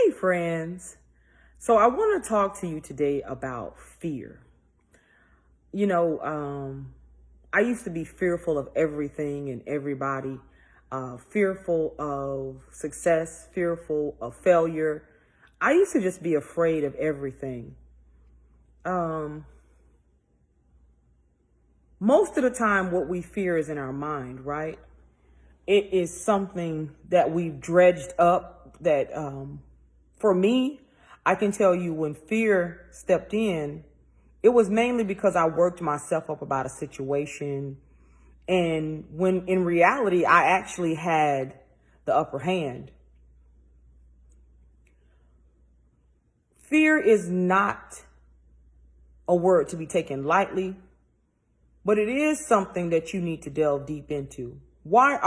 Hey friends. So I want to talk to you today about fear. You know, I used to be fearful of everything and everybody, fearful of success, fearful of failure. I used to just be afraid of everything. Um, Most of the time, what we fear is in our mind, right? It is something that we've dredged up that, for me, I can tell you when fear stepped in, it was mainly because I worked myself up about a situation. And when in reality, I actually had the upper hand. Fear is not a word to be taken lightly, but it is something that you need to delve deep into. Why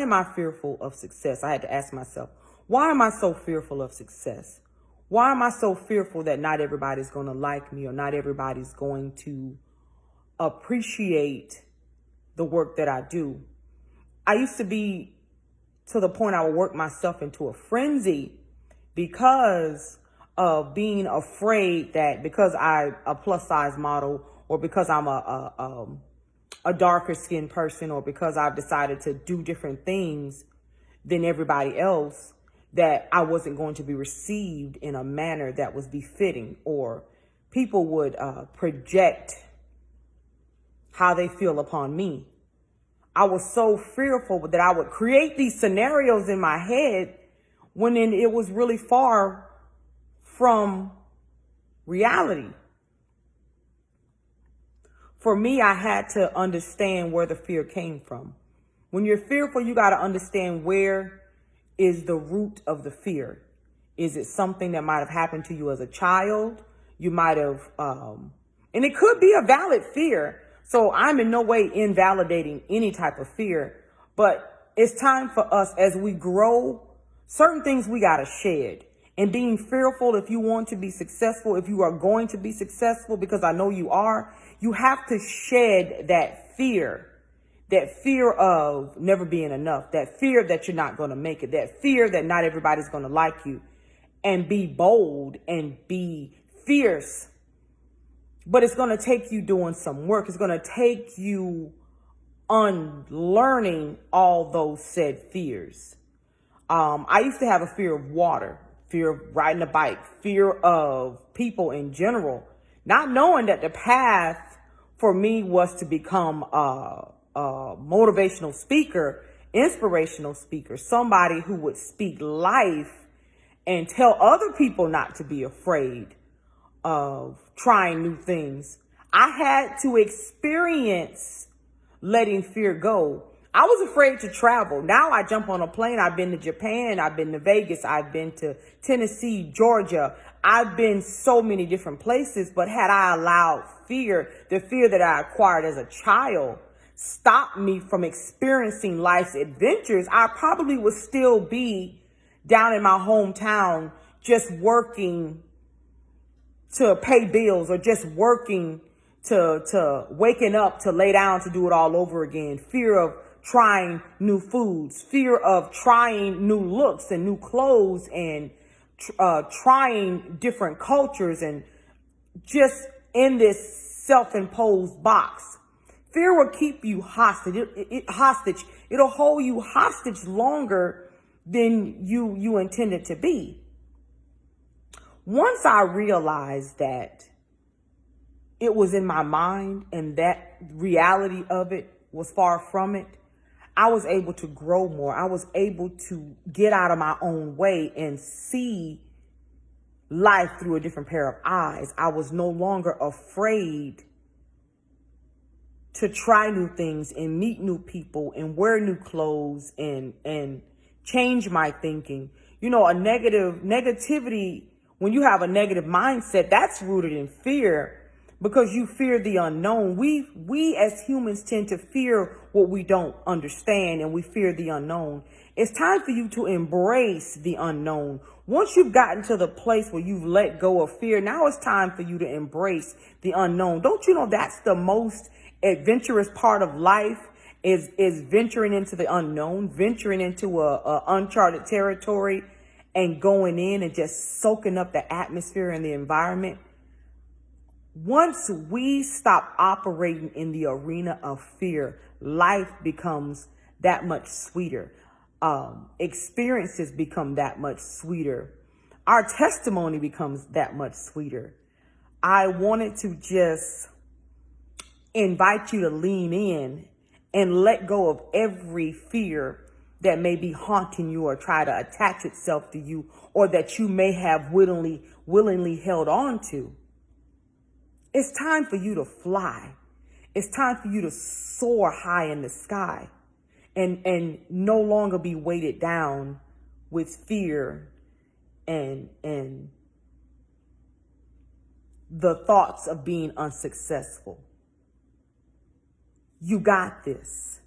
am I fearful of success? I had to ask myself, why am I so fearful of success? Why am I so fearful that not everybody's going to like me or not everybody's going to appreciate the work that I do? I used to be to the point I would work myself into a frenzy because of being afraid that because I'm a plus size model or because I'm a darker skinned person or because I've decided to do different things than everybody else, that I wasn't going to be received in a manner that was befitting, or people would project how they feel upon me. I was so fearful that I would create these scenarios in my head when it was really far from reality. For me, I had to understand where the fear came from. When you're fearful, you got to understand where is the root of the fear. Is it something that might have happened to you as a child? You might have, and it could be a valid fear. So I'm in no way invalidating any type of fear, but it's time for us as we grow, certain things we got to shed. And being fearful, if you want to be successful, if you are going to be successful, because I know you are, you have to shed that fear of never being enough, that fear that you're not going to make it, that fear that not everybody's going to like you, and be bold and be fierce. But it's going to take you doing some work. It's going to take you unlearning all those said fears. I used to have a fear of water, fear of riding a bike, fear of people in general, not knowing that the path for me was to become a motivational speaker, inspirational speaker, somebody who would speak life and tell other people not to be afraid of trying new things. I had to experience letting fear go. I was afraid to travel. Now I jump on a plane. I've been to Japan. I've been to Vegas. I've been to Tennessee, Georgia. I've been so many different places. But had I allowed fear, the fear that I acquired as a child, stop me from experiencing life's adventures, I probably would still be down in my hometown just working to pay bills or just working to waking up to lay down to do it all over again. Fear of trying new foods, fear of trying new looks and new clothes and trying different cultures and just in this self-imposed box. Fear will keep you hostage. Hostage. It'll hold you hostage longer than you intended to be. Once I realized that it was in my mind and that reality of it was far from it, I was able to grow more. I was able to get out of my own way and see life through a different pair of eyes. I was no longer afraid to try new things and meet new people and wear new clothes and change my thinking. You know, negativity, when you have a negative mindset, that's rooted in fear because you fear the unknown. We as humans tend to fear what we don't understand, and we fear the unknown. It's time for you to embrace the unknown. Once you've gotten to the place where you've let go of fear, now it's time for you to embrace the unknown. Don't you know that's the most adventurous part of life is venturing into the unknown, venturing into a uncharted territory and going in and just soaking up the atmosphere and the environment. Once we stop operating in the arena of fear, life becomes that much sweeter. Experiences become that much sweeter. Our testimony becomes that much sweeter. I wanted to just invite you to lean in and let go of every fear that may be haunting you or try to attach itself to you, or that you may have willingly held on to. It's time for you to fly. It's time for you to soar high in the sky and no longer be weighted down with fear and the thoughts of being unsuccessful. You got this.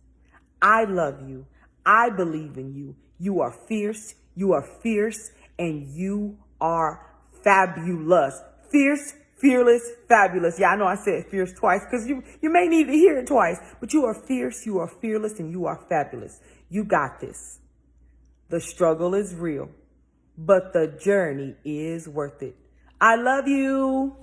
I love you. I believe in you. You are fierce. You are fierce, and you are fabulous. Fierce, fearless, fabulous. Yeah, I know I said fierce twice because you may need to hear it twice, but you are fierce, you are fearless, and you are fabulous. You got this. The struggle is real, but the journey is worth it. I love you.